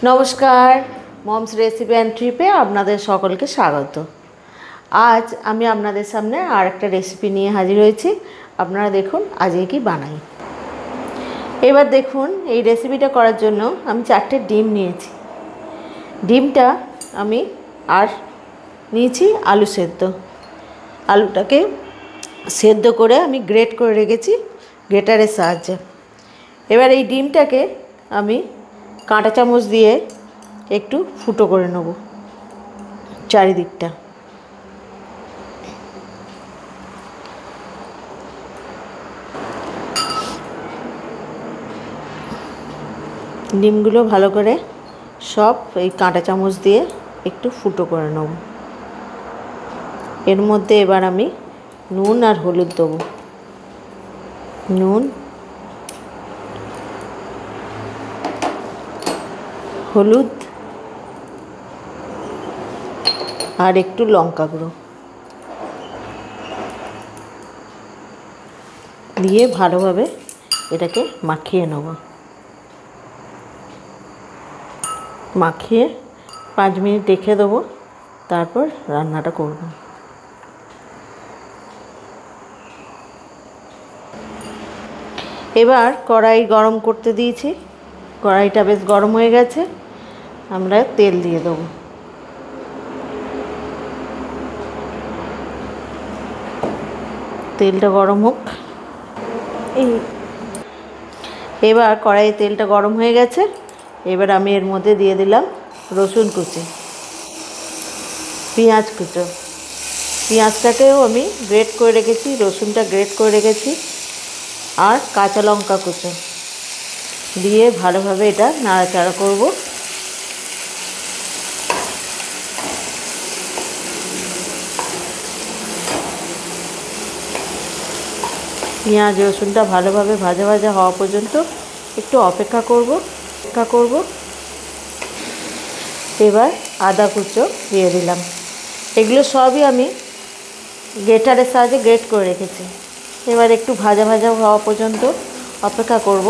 নমস্কার, moms recipe and ট্রিপে আপনাদের সকলকে স্বাগত। আজ আমি আপনাদের সামনে আর একটা রেসিপি নিয়ে হাজির হয়েছি। আপনারা দেখুন আজকে কি বানাই। এবার দেখুন এই রেসিপিটা করার জন্য আমি 4টে ডিম নিয়েছি। ডিমটা আমি আর নিয়েছি আলু সেদ্ধ। আলুটাকে সেদ্ধ করে আমি গ্রেট করে রেখেছি গ্রেটারের সাহায্যে। এবার এই ডিমটাকে আমি কাঁটা চামচ দিয়ে একটু ফুটো করে নেব চারিদিকটা। ডিমগুলো ভালো করে সব এই কাঁটা চামচ দিয়ে একটু ফুটো করে নেব। এর মধ্যে এবার আমি নুন আর হলুদ দেবো। নুন, হলুদ আর একটু লঙ্কা গুঁড়ো দিয়ে ভালোভাবে এটাকে মাখিয়ে নেব। মাখিয়ে 5 মিনিট রেখে দেবো, তারপর রান্নাটা করব। এবার কড়াই গরম করতে দিয়েছি। কড়াইটা বেশ গরম হয়ে গেছে। আমরা তেল দিয়ে দেবো। তেলটা গরম হোক। এবার কড়াইয়ে তেলটা গরম হয়ে গেছে। এবার আমি এর মধ্যে দিয়ে দিলাম রসুন কুচি, পেঁয়াজ কুচো। পেঁয়াজটাকেও আমি গ্রেট করে রেখেছি, রসুনটা গ্রেট করে রেখেছি, আর কাঁচা লঙ্কা কুচো দিয়ে ভালোভাবে এটা নাড়াচাড়া করব। পেঁয়াজ রসুনটা ভালোভাবে ভাজা ভাজা হওয়া পর্যন্ত একটু অপেক্ষা করব। এবার আদা কুচো দিয়ে দিলাম। এগুলো সবই আমি গ্রেটারের সাহায্যে গ্রেট করে রেখেছি। এবার একটু ভাজা ভাজা হওয়া পর্যন্ত অপেক্ষা করব।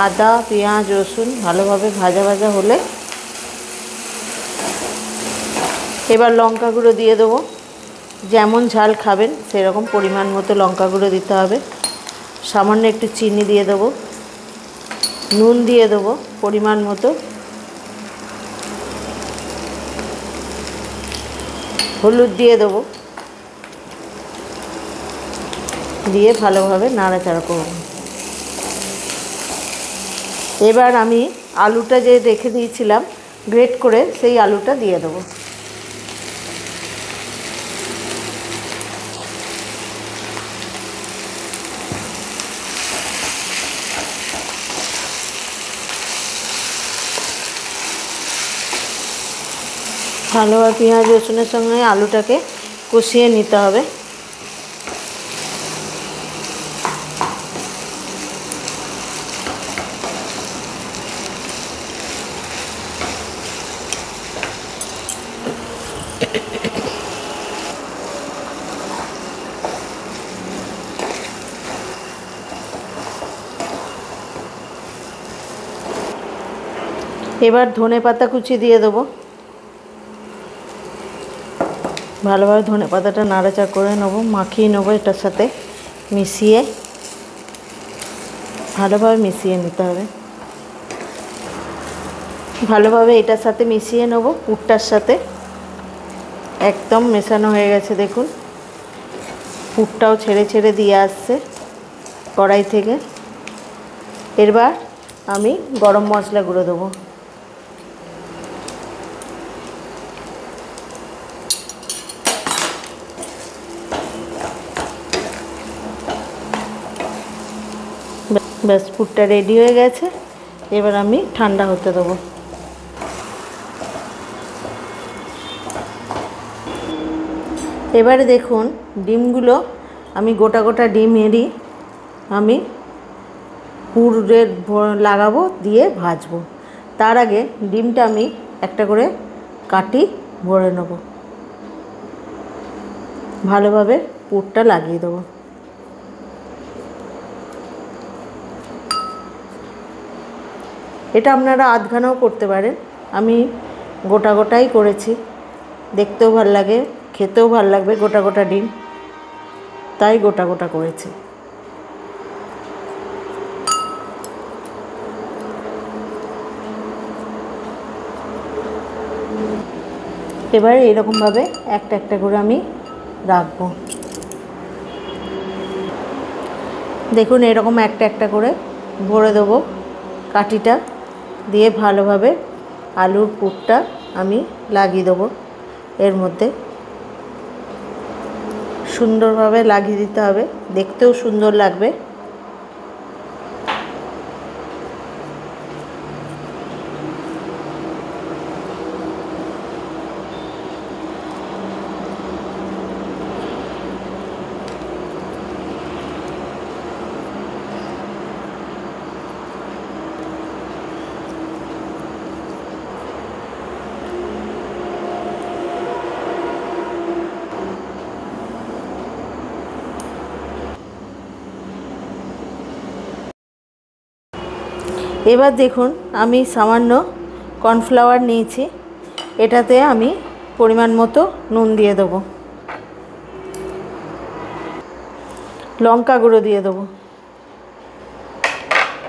আদা পেঁয়াজ রসুন ভালোভাবে ভাজা ভাজা হলে এবার লঙ্কা গুঁড়ো দিয়ে দেবো। যেমন ঝাল খাবেন সেরকম পরিমাণ মতো লঙ্কা গুঁড়ো দিতে হবে। সামান্য একটু চিনি দিয়ে দেবো, নুন দিয়ে দেবো পরিমাণ মতো, হলুদ দিয়ে দেবো, দিয়ে ভালোভাবে নাড়াচাড়া করব। এবার আমি আলুটা যে রেখে দিয়েছিলাম গ্রেট করে, সেই আলুটা দিয়ে দেবো। ভালোভাবে পেঁয়াজ রসুনের সঙ্গে আলুটাকে কষিয়ে নিতে হবে। এবার ধনেপাতা কুচি দিয়ে দেবো। ভালোভাবে ধনেপাতাটা নাড়াচাড়া করে নেবো, মাখিয়ে নেবো এটার সাথে মিশিয়ে, ভালোভাবে মিশিয়ে নিতে হবে। ভালোভাবে এটার সাথে মিশিয়ে নেবো, পুরটার সাথে একদম মেশানো হয়ে গেছে। দেখুন পুরটাও ছেড়ে ছেড়ে দিয়ে আসছে কড়াই থেকে। এবার আমি গরম মশলা গুঁড়ো দেবো। ব্যাস পুরটা রেডি হয়ে গেছে। এবার আমি ঠান্ডা হতে দেবো। এবারে দেখুন ডিমগুলো আমি গোটা গোটা ডিমেরই আমি পুরের লাগাবো, দিয়ে ভাজবো। তার আগে ডিমটা আমি একটা করে কাটি ভরে নেব। ভালোভাবে পুরটা লাগিয়ে দেবো। এটা আপনারা আধখানাও করতে পারেন, আমি গোটা গোটাই করেছি, দেখতেও ভাল লাগে, খেতেও ভাল লাগবে গোটা গোটা ডিম, তাই গোটা গোটা করেছি। এবার এরকমভাবে একটা একটা করে আমি রাখবো। দেখুন এরকম একটা একটা করে ভরে দেবো, কাঠিটা দিয়ে ভালোভাবে আলুর পুরটা আমি লাগিয়ে দেবো এর মধ্যে। সুন্দরভাবে লাগিয়ে দিতে হবে, দেখতেও সুন্দর লাগবে। এবার দেখুন আমি সামান্য কর্নফ্লাওয়ার নিয়েছি, এটাতে আমি পরিমাণ মতো নুন দিয়ে দেবো, লঙ্কা গুঁড়ো দিয়ে দেবো,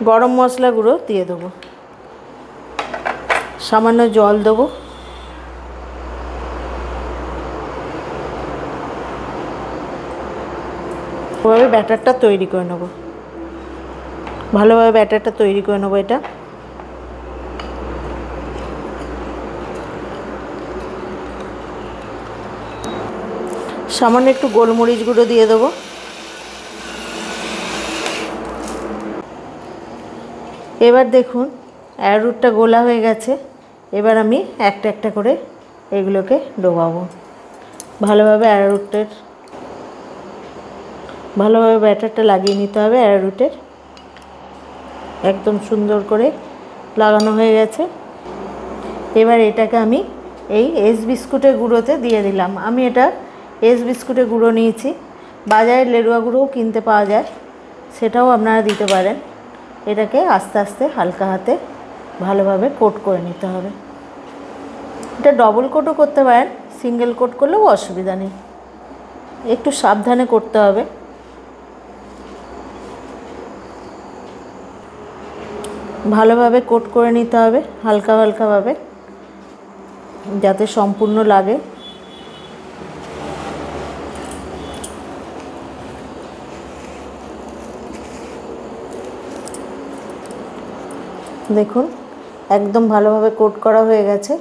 গরম মশলা গুঁড়ো দিয়ে দেবো, সামান্য জল দেবো, ওভাবে ব্যাটারটা তৈরি করে নেব। ভালোভাবে ব্যাটারটা তৈরি করে নেবো। এটা সামান্য একটু গোলমরিচ গুঁড়ো দিয়ে দেবো। এবার দেখুন অ্যারোরুটটা গোলা হয়ে গেছে, এবার আমি একটা একটা করে এগুলোকে ডোবাবো। ভালোভাবে ভালোভাবে ব্যাটারটা লাগিয়ে নিতে হবে। অ্যারোরুটের একদম সুন্দর করে লাগানো হয়ে গেছে। এবার এটাকে আমি এই এস বিস্কুটের গুঁড়োতে দিয়ে দিলাম। আমি এটা এস বিস্কুটের গুঁড়ো নিয়েছি, বাজারে লেরুয়া গুঁড়োও কিনতে পাওয়া যায়, সেটাও আপনারা দিতে পারেন। এটাকে আস্তে আস্তে হালকা হাতে ভালোভাবে কোট করে নিতে হবে। এটা ডবল কোটও করতে পারেন, সিঙ্গেল কোট করলেও অসুবিধা নেই, একটু সাবধানে করতে হবে। ভালোভাবে কোট করে নিতে হবে, হালকা হালকাভাবে, যাতে সম্পূর্ণ লাগে। দেখুন একদম ভালোভাবে কোট করা হয়ে গেছে।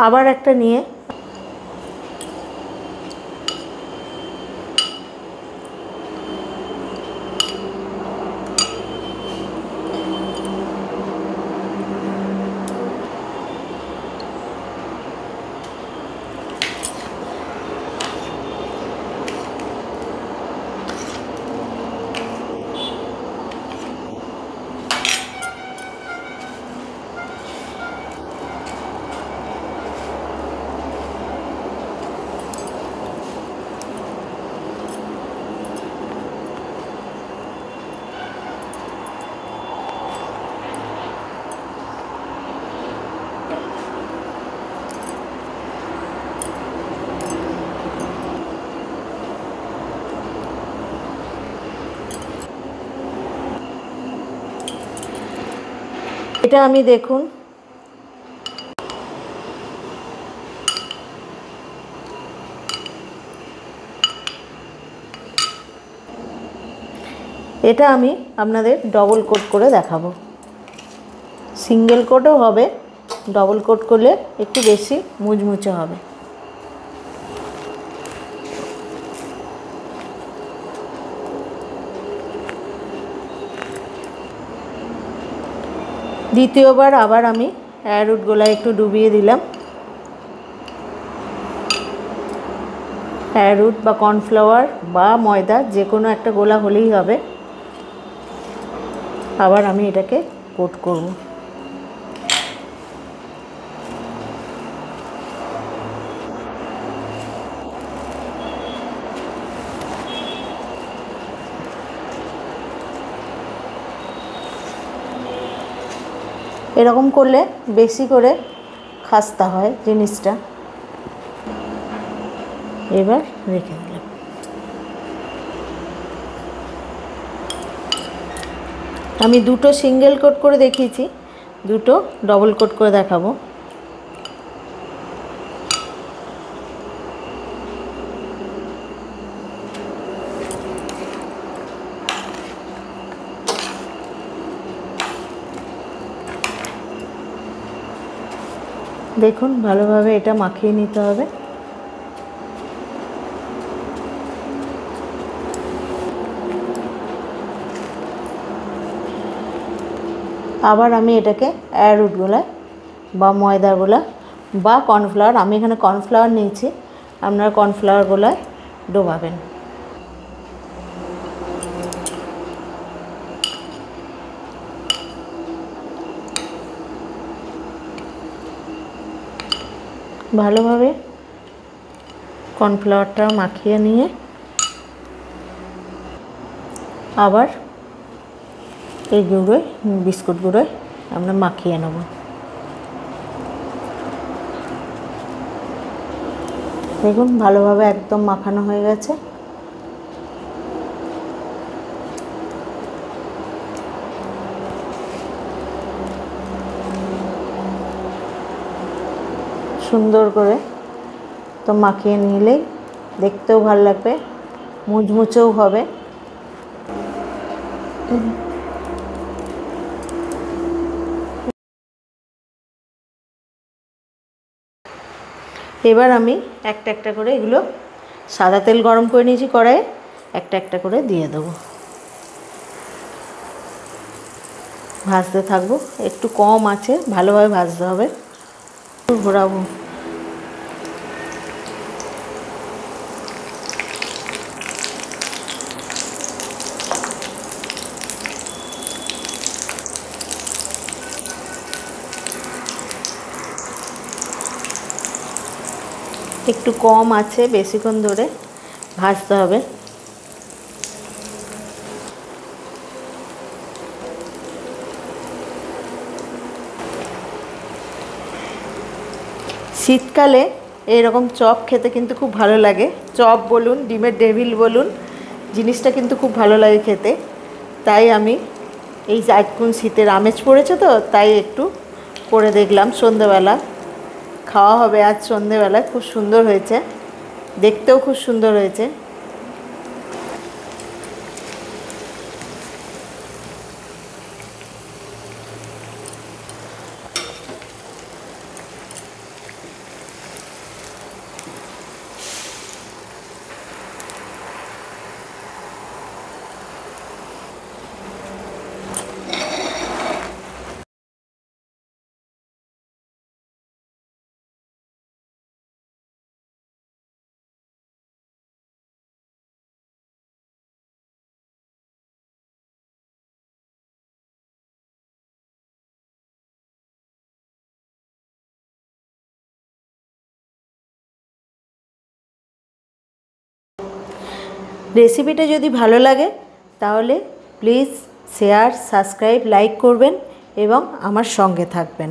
আবার একটা নিয়ে এটা আমি দেখুন এটা আমি আপনাদের ডবল কোট করে দেখাবো। সিঙ্গেল কোটও হবে, ডবল কোট করলে একটু বেশি মুচমুচে হবে। দ্বিতীয়বার আবার আমি অ্যারোরুট গোলায় একটু ডুবিয়ে দিলাম। অ্যারোরুট বা কর্নফ্লাওয়ার বা ময়দা যে কোনো একটা গোলা হলেই হবে। আবার আমি এটাকে কোট করব। এরকম করলে বেশি করে খাস্তা হয় জিনিসটা। এবার রেখে দিলাম। আমি দুটো সিঙ্গেল কোট করে দেখিয়েছি, দুটো ডবল কোট করে দেখাবো। দেখুন ভালোভাবে এটা মাখিয়ে নিতে হবে। আবার আমি এটাকে অ্যারোরুট গোলায় বা ময়দা গোলা বা কর্নফ্লাওয়ার, আমি এখানে কর্নফ্লাওয়ার নিয়েছি, আপনারা কর্নফ্লাওয়ার গোলায় ডোবাবেন। ভালোভাবে কর্নফ্লাওয়ারটা মাখিয়ে নিয়ে আবার এই গুঁড়োয়, বিস্কুট গুঁড়োয় আমরা মাখিয়ে নেব। দেখুন ভালোভাবে একদম মাখানো হয়ে গেছে। সুন্দর করে তো মাখিয়ে নিলেই দেখতেও ভালো লাগবে, মুচমুচেও হবে। এবার আমি একটা একটা করে এগুলো সাদা তেল গরম করে নিয়েছি কড়াইয়ে, একটা একটা করে দিয়ে দেবো। ভাজতে থাকবো, একটু কম আছে, ভালোভাবে ভাজতে হবে। ঘোরাবো। একটু কম আছে, বেশিক্ষণ ধরে ভাজতে হবে। শীতকালে এরকম চপ খেতে কিন্তু খুব ভালো লাগে। চপ বলুন, ডিমের ডেভিল বলুন, জিনিসটা কিন্তু খুব ভালো লাগে খেতে। তাই আমি এই এখন শীতের আমেজ পড়েছে তো, তাই একটু করে দেখলাম। সন্ধেবেলা খাওয়া হবে আজ সন্ধেবেলায়। খুব সুন্দর হয়েছে, দেখতেও খুব সুন্দর হয়েছে। রেসিপিটা যদি ভালো লাগে তাহলে প্লিজ শেয়ার, সাবস্ক্রাইব, লাইক করবেন এবং আমার সঙ্গে থাকবেন।